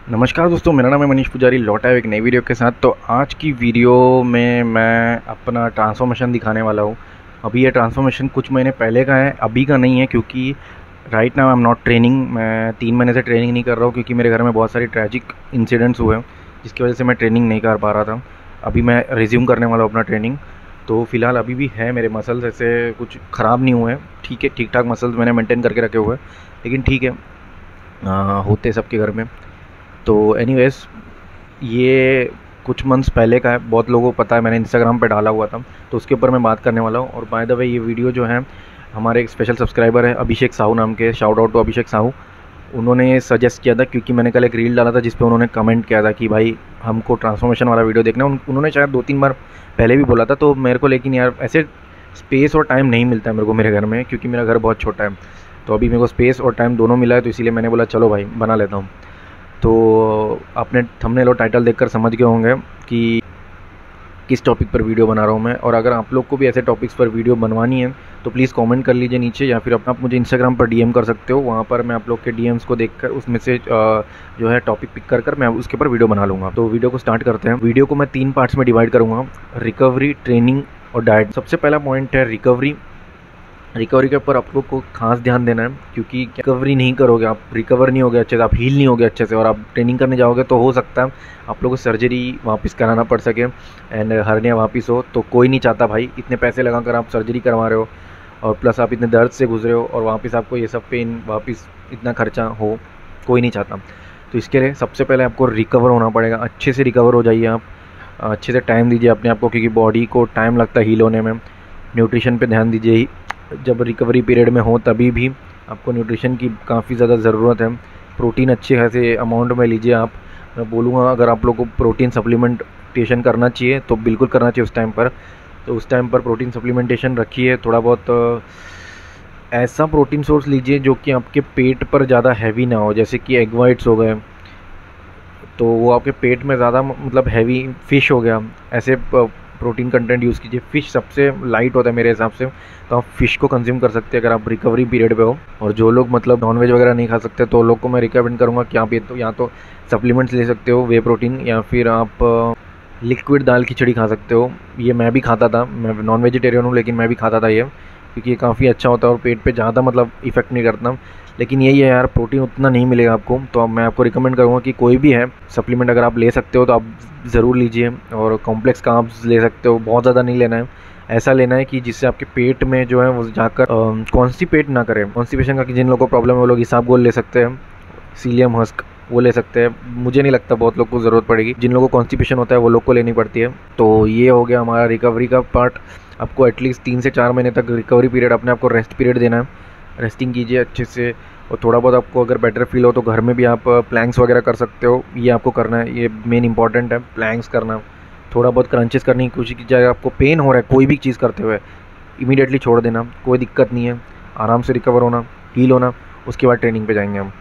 नमस्कार दोस्तों, मेरा नाम है मनीष पुजारी। लौटा है एक नई वीडियो के साथ। तो आज की वीडियो में मैं अपना ट्रांसफॉर्मेशन दिखाने वाला हूँ। अभी ये ट्रांसफॉर्मेशन कुछ महीने पहले का है, अभी का नहीं है, क्योंकि right now I am not training. मैं 3 महीने से ट्रेनिंग नहीं कर रहा हूँ क्योंकि मेरे घर में बहुत सारी ट्रैजिक इंसिडेंट्स हुए हैं जिसकी वजह से मैं ट्रेनिंग नहीं कर पा रहा था। अभी मैं रिज्यूम करने वाला हूँ अपना ट्रेनिंग। तो फ़िलहाल अभी भी है, मेरे मसल्स ऐसे कुछ ख़राब नहीं हुए हैं, ठीक है, ठीक ठाक मसल्स मैंने मेंटेन करके रखे हुए हैं, लेकिन ठीक है, होते सबके घर में। तो एनीवेज़, ये कुछ मंथ्स पहले का है, बहुत लोगों को पता है, मैंने इंस्टाग्राम पे डाला हुआ था, तो उसके ऊपर मैं बात करने वाला हूँ। और बाय द वे, ये वीडियो जो है हमारे एक स्पेशल सब्सक्राइबर है अभिषेक साहू नाम के, शाउट आउट टू अभिषेक साहू। उन्होंने सजेस्ट किया था क्योंकि मैंने कल एक रील डाला था जिस पे उन्होंने कमेंट किया था कि भाई हमको ट्रांसफॉर्मेशन वाला वीडियो देखना है। उन्होंने शायद 2-3 बार पहले भी बोला था तो मेरे को, लेकिन यार ऐसे स्पेस और टाइम नहीं मिलता है मेरे को मेरे घर में, क्योंकि मेरा घर बहुत छोटा है। तो अभी मेरे को स्पेस और टाइम दोनों मिला है, तो इसीलिए मैंने बोला चलो भाई बना लेता हूँ। तो आपने थंबनेल और टाइटल देखकर समझ गए होंगे कि किस टॉपिक पर वीडियो बना रहा हूँ मैं। और अगर आप लोग को भी ऐसे टॉपिक्स पर वीडियो बनवानी है तो प्लीज़ कमेंट कर लीजिए नीचे, या फिर आप मुझे इंस्टाग्राम पर डीएम कर सकते हो। वहाँ पर मैं आप लोग के डीएम्स को देखकर उसमें से जो है टॉपिक पिक कर मैं उसके ऊपर वीडियो बना लूँगा। तो वीडियो को स्टार्ट करते हैं। वीडियो को मैं 3 पार्ट्स में डिवाइड करूँगा: रिकवरी, ट्रेनिंग और डाइट। सबसे पहला पॉइंट है रिकवरी। रिकवरी के ऊपर आप लोग को खास ध्यान देना है, क्योंकि रिकवरी नहीं करोगे, आप रिकवर नहीं होगे अच्छे से, आप हील नहीं होगे अच्छे से, और आप ट्रेनिंग करने जाओगे तो हो सकता है आप लोगों को सर्जरी वापस कराना पड़ सके एंड हर्निया वापस हो। तो कोई नहीं चाहता भाई, इतने पैसे लगाकर आप सर्जरी करवा रहे हो और प्लस आप इतने दर्द से गुजरे हो और वापस आपको ये सब पेन, वापस इतना खर्चा हो, कोई नहीं चाहता। तो इसके लिए सबसे पहले आपको रिकवर होना पड़ेगा। अच्छे से रिकवर हो जाइए आप, अच्छे से टाइम दीजिए अपने आप को, क्योंकि बॉडी को टाइम लगता है हील होने में। न्यूट्रिशन पे ध्यान दीजिए, जब रिकवरी पीरियड में हो तभी भी आपको न्यूट्रिशन की काफ़ी ज़्यादा ज़रूरत है। प्रोटीन अच्छे खासे अमाउंट में लीजिए आप। मैं बोलूँगा अगर आप लोग को प्रोटीन सप्लीमेंटेशन करना चाहिए तो बिल्कुल करना चाहिए उस टाइम पर। तो उस टाइम पर प्रोटीन सप्लीमेंटेशन रखिए। थोड़ा बहुत ऐसा प्रोटीन सोर्स लीजिए जो कि आपके पेट पर ज़्यादा हैवी ना हो, जैसे कि एग वाइट्स हो गए, तो वो आपके पेट में ज़्यादा मतलब हैवी, फ़िश हो गया, ऐसे प्रोटीन कंटेंट यूज़ कीजिए। फ़िश सबसे लाइट होता है मेरे हिसाब से, तो आप फ़िश को कंज्यूम कर सकते हैं अगर आप रिकवरी पीरियड पे हो। और जो लोग मतलब नॉनवेज वगैरह नहीं खा सकते तो लोग को मैं रिकमेंड करूँगा कि आप या तो सप्लीमेंट्स ले सकते हो, वे प्रोटीन, या फिर आप लिक्विड दाल खिचड़ी खा सकते हो। ये मैं भी खाता था, मैं नॉन वेजिटेरियन हूँ लेकिन मैं भी खाता था ये, क्योंकि ये काफ़ी अच्छा होता है और पेट पे ज़्यादा मतलब इफ़ेक्ट नहीं करता। लेकिन यही है यार, प्रोटीन उतना नहीं मिलेगा आपको। तो अब मैं आपको रिकमेंड करूँगा कि कोई भी है सप्लीमेंट अगर आप ले सकते हो तो आप ज़रूर लीजिए। और कॉम्प्लेक्स कार्ब्स ले सकते हो, बहुत ज़्यादा नहीं लेना है, ऐसा लेना है कि जिससे आपके पेट में जो है वो जाकर कॉन्स्टिपेट ना करे। कॉन्स्टिपेशन का कि जिन लोगों को प्रॉब्लम है वो लोग इसबगोल ले सकते हैं, सीलियम हस्क वो ले सकते हैं। मुझे नहीं लगता बहुत लोग को ज़रूरत पड़ेगी, जिन लोगों को कॉन्स्टिपेशन होता है वो लोग को लेनी पड़ती है। तो ये हो गया हमारा रिकवरी का पार्ट। आपको एटलीस्ट 3 से 4 महीने तक रिकवरी पीरियड, अपने आपको रेस्ट पीरियड देना है। रेस्टिंग कीजिए अच्छे से, और थोड़ा बहुत आपको अगर बेटर फील हो तो घर में भी आप प्लैंक्स वगैरह कर सकते हो। ये आपको करना है, ये मेन इंपॉर्टेंट है, प्लैंक्स करना। थोड़ा बहुत क्रंचेस करने की कोशिश कीजिए। आपको पेन हो रहा है कोई भी चीज़ करते हुए, इमीडिएटली छोड़ देना, कोई दिक्कत नहीं है। आराम से रिकवर होना, हील होना, उसके बाद ट्रेनिंग पे जाएंगे हम।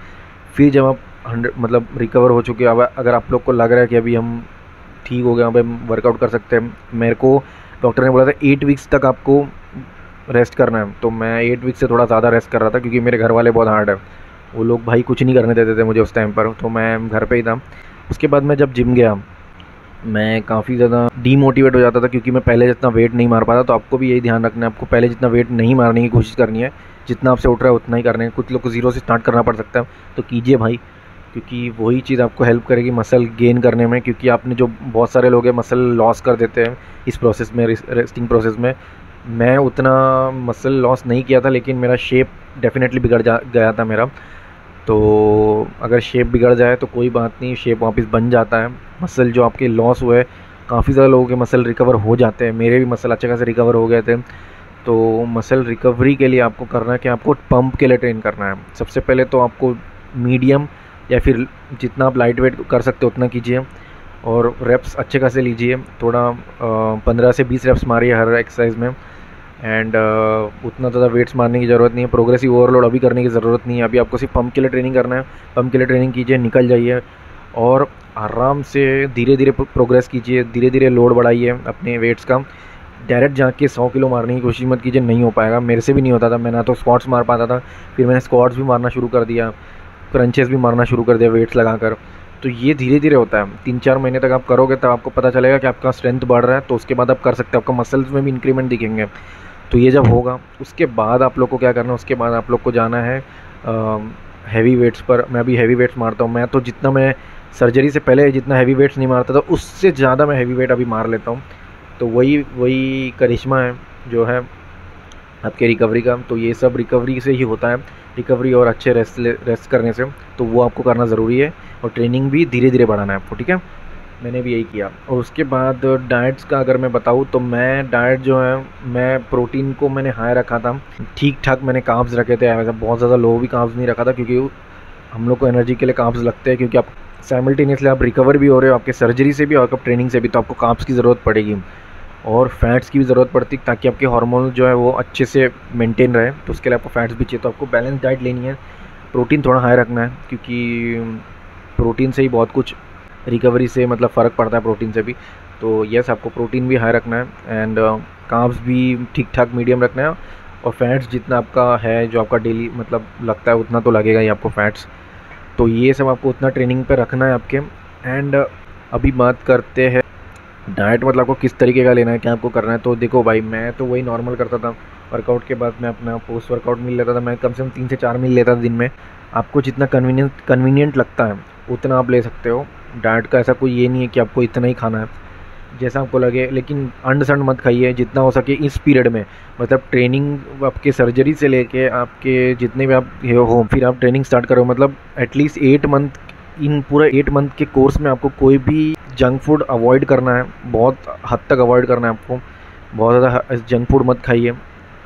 फिर जब आप 100 मतलब रिकवर हो चुके, अब अगर आप लोग को लग रहा है कि अभी हम ठीक हो गए, अब हम वर्कआउट कर सकते हैं, मेरे को डॉक्टर ने बोला था 8 वीक्स तक आपको रेस्ट करना है। तो मैं 8 वीक से थोड़ा ज़्यादा रेस्ट कर रहा था, क्योंकि मेरे घर वाले बहुत हार्ड है, वो लोग भाई कुछ नहीं करने देते थे मुझे उस टाइम पर, तो मैं घर पे ही था। उसके बाद मैं जब जिम गया, मैं काफ़ी ज़्यादा डीमोटिवेट हो जाता था, क्योंकि मैं पहले जितना वेट नहीं मार पाता। तो आपको भी यही ध्यान रखना है, आपको पहले जितना वेट नहीं मारने की कोशिश करनी है, जितना आपसे उठ रहा है उतना ही करना है। कुछ लोग को ज़ीरो से स्टार्ट करना पड़ सकता है, तो कीजिए भाई, क्योंकि वही चीज़ आपको हेल्प करेगी मसल गेन करने में। क्योंकि आपने जो बहुत सारे लोग हैं मसल लॉस कर देते हैं इस प्रोसेस में, रेस्टिंग प्रोसेस में। मैं उतना मसल लॉस नहीं किया था, लेकिन मेरा शेप डेफिनेटली बिगड़ गया था मेरा। तो अगर शेप बिगड़ जाए तो कोई बात नहीं, शेप वापस बन जाता है। मसल जो आपके लॉस हुए, काफ़ी ज़्यादा लोगों के मसल रिकवर हो जाते हैं, मेरे भी मसल अच्छे खासे रिकवर हो गए थे। तो मसल रिकवरी के लिए आपको करना है कि आपको पंप के लिए ट्रेन करना है। सबसे पहले तो आपको मीडियम या फिर जितना आप लाइट वेट कर सकते हो उतना कीजिए, और रेप्स अच्छे खासे लीजिए। थोड़ा 15 से 20 रेप्स मारिए हर एक्सरसाइज में। एंड उतना ज़्यादा वेट्स मारने की ज़रूरत नहीं है, प्रोग्रेसिव ओवरलोड अभी करने की ज़रूरत नहीं है। अभी आपको सिर्फ पंप के लिए ट्रेनिंग करना है। पंप के लिए ट्रेनिंग कीजिए, निकल जाइए और आराम से धीरे धीरे प्रोग्रेस कीजिए, धीरे धीरे लोड बढ़ाइए अपने वेट्स का। डायरेक्ट जाके 100 किलो मारने की कोशिश मत कीजिए, नहीं हो पाएगा। मेरे से भी नहीं होता था, मैं ना तो स्क्वाट्स मार पाता था, फिर मैंने स्क्वाट्स भी मारना शुरू कर दिया, क्रंचेस भी मारना शुरू कर दिया वेट्स लगाकर। तो ये धीरे धीरे होता है, 3-4 महीने तक आप करोगे तब आपको पता चलेगा कि आपका स्ट्रेंथ बढ़ रहा है, तो उसके बाद आप कर सकते हो, आपका मसल्स में भी इंक्रीमेंट दिखेंगे। तो ये जब होगा उसके बाद आप लोग को क्या करना है, उसके बाद आप लोग को जाना है हैवी वेट्स पर। मैं अभी हैवी वेट्स मारता हूँ, मैं तो जितना मैं सर्जरी से पहले जितना हैवी वेट्स नहीं मारता था उससे ज़्यादा मैं हैवी वेट अभी मार लेता हूँ। तो वही करिश्मा है जो है आपके रिकवरी का। तो ये सब रिकवरी से ही होता है, रिकवरी और अच्छे रेस्ट करने से। तो वो आपको करना ज़रूरी है, और ट्रेनिंग भी धीरे धीरे बढ़ाना है आपको, ठीक है। मैंने भी यही किया। और उसके बाद डाइट्स का अगर मैं बताऊँ तो मैं डाइट जो है, मैं प्रोटीन को मैंने हाई रखा था, ठीक ठाक मैंने कार्ब्स रखे थे, ऐसा बहुत ज़्यादा लो भी कार्ब्स नहीं रखा था, क्योंकि हम लोग को एनर्जी के लिए कार्ब्स लगते हैं, क्योंकि आप साइमल्टेनियसली आप रिकवर भी हो रहे हो आपके सर्जरी से भी और आपको ट्रेनिंग से भी, तो आपको कार्ब्स की ज़रूरत पड़ेगी और फैट्स की भी ज़रूरत पड़ती है, ताकि आपके हार्मोन जो है वो अच्छे से मेंटेन रहे। तो उसके लिए आपको फैट्स भी चाहिए, तो आपको बैलेंस डाइट लेनी है, प्रोटीन थोड़ा हाई रखना है, क्योंकि प्रोटीन से ही बहुत कुछ रिकवरी से मतलब फ़र्क पड़ता है, प्रोटीन से भी। तो यस, आपको प्रोटीन भी हाई रखना है एंड कार्ब्स भी ठीक ठाक मीडियम रखना है, और फैट्स जितना आपका है जो आपका डेली मतलब लगता है उतना तो लगेगा ही आपको फैट्स। तो ये सब आपको उतना ट्रेनिंग पे रखना है आपके। एंड अभी बात करते हैं डाइट, मतलब आपको किस तरीके का लेना है, क्या आपको करना है। तो देखो भाई, मैं तो वही नॉर्मल करता था, वर्कआउट के बाद मैं अपना पोस्ट वर्कआउट मील लेता था, मैं कम से कम 3 से 4 मील लेता था दिन में। आपको जितना कन्वीनियंट लगता है उतना आप ले सकते हो। डाइट का ऐसा कोई ये नहीं है कि आपको इतना ही खाना है, जैसा आपको लगे, लेकिन अंड संड मत खाइए जितना हो सके इस पीरियड में। मतलब ट्रेनिंग आपके सर्जरी से लेके आपके जितने भी आप हो, फिर आप ट्रेनिंग स्टार्ट करो, मतलब एटलीस्ट 8 मंथ, इन पूरा 8 मंथ के कोर्स में आपको कोई भी जंक फूड अवॉइड करना है, बहुत हद तक अवॉइड करना है आपको। बहुत ज़्यादा जंक फूड मत खाइए,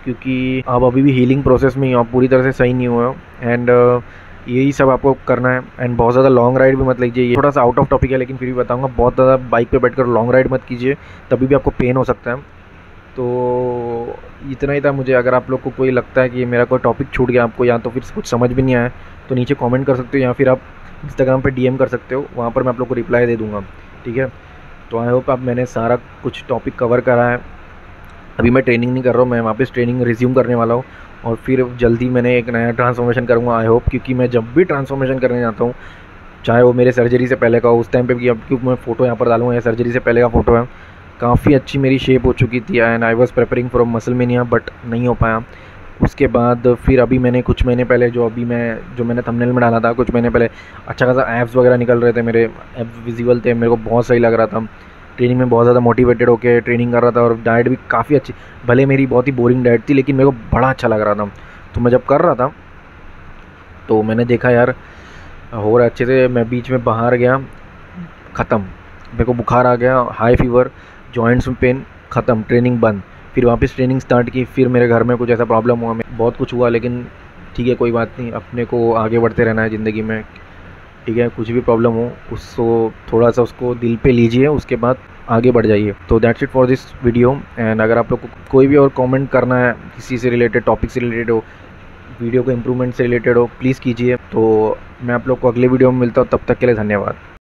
क्योंकि आप अभी भी हीलिंग प्रोसेस में ही हो, आप पूरी तरह से सही नहीं हुए हो। एंड यही सब आपको करना है। एंड बहुत ज़्यादा लॉन्ग राइड भी मत लीजिए, ये थोड़ा सा आउट ऑफ टॉपिक है लेकिन फिर भी बताऊंगा, बहुत ज़्यादा बाइक पे बैठकर लॉन्ग राइड मत कीजिए, तभी भी आपको पेन हो सकता है। तो इतना ही था मुझे। अगर आप लोग को कोई लगता है कि मेरा कोई टॉपिक छूट गया आपको, या तो फिर कुछ समझ भी नहीं आया, तो नीचे कमेंट कर सकते हो, या फिर आप इंस्टाग्राम पे डीएम कर सकते हो, वहाँ पर मैं आप लोग को रिप्लाई दे दूँगा, ठीक है। तो आई होप अब मैंने सारा कुछ टॉपिक कवर करा है। अभी मैं ट्रेनिंग नहीं कर रहा हूँ, मैं वापस ट्रेनिंग रिज्यूम करने वाला हूँ, और फिर जल्दी मैंने एक नया ट्रांसफॉर्मेशन करूँगा आई होप, क्योंकि मैं जब भी ट्रांसफॉर्मेशन करने जाता हूँ, चाहे वो मेरे सर्जरी से पहले का हो, उस टाइम पे भी, अब क्योंकि मैं फ़ोटो यहाँ पर डालूँगा, ये सर्जरी से पहले का फ़ोटो है, काफ़ी अच्छी मेरी शेप हो चुकी थी and I was preparing for muscle mania, but नहीं हो पाया। उसके बाद फिर अभी मैंने कुछ महीने पहले जो मैंने थंबनेल में डाला था, कुछ महीने पहले अच्छा खासा एब्स वगैरह निकल रहे थे, मेरे एब्स विजिबल थे, मेरे को बहुत सही लग रहा था। ट्रेनिंग में बहुत ज़्यादा मोटिवेटेड होकर ट्रेनिंग कर रहा था, और डाइट भी काफ़ी अच्छी, भले मेरी बहुत ही बोरिंग डाइट थी लेकिन मेरे को बड़ा अच्छा लग रहा था। तो मैं जब कर रहा था तो मैंने देखा यार हो रहा अच्छे से, मैं बीच में बाहर गया, ख़त्म, मेरे को बुखार आ गया, हाई फीवर, जॉइंट्स में पेन, ख़त्म, ट्रेनिंग बंद। फिर वापस ट्रेनिंग स्टार्ट की, फिर मेरे घर में कुछ ऐसा प्रॉब्लम हुआ, बहुत कुछ हुआ, लेकिन ठीक है कोई बात नहीं, अपने को आगे बढ़ते रहना है ज़िंदगी में, ठीक है। कुछ भी प्रॉब्लम हो उसको थोड़ा सा उसको दिल पे लीजिए, उसके बाद आगे बढ़ जाइए। तो that's it for this video. And अगर आप लोग को कोई भी और कमेंट करना है किसी से रिलेटेड, टॉपिक से रिलेटेड हो, वीडियो को इम्प्रूवमेंट से रिलेटेड हो, प्लीज़ कीजिए। तो मैं आप लोग को अगले वीडियो में मिलता हूँ, तब तक के लिए धन्यवाद।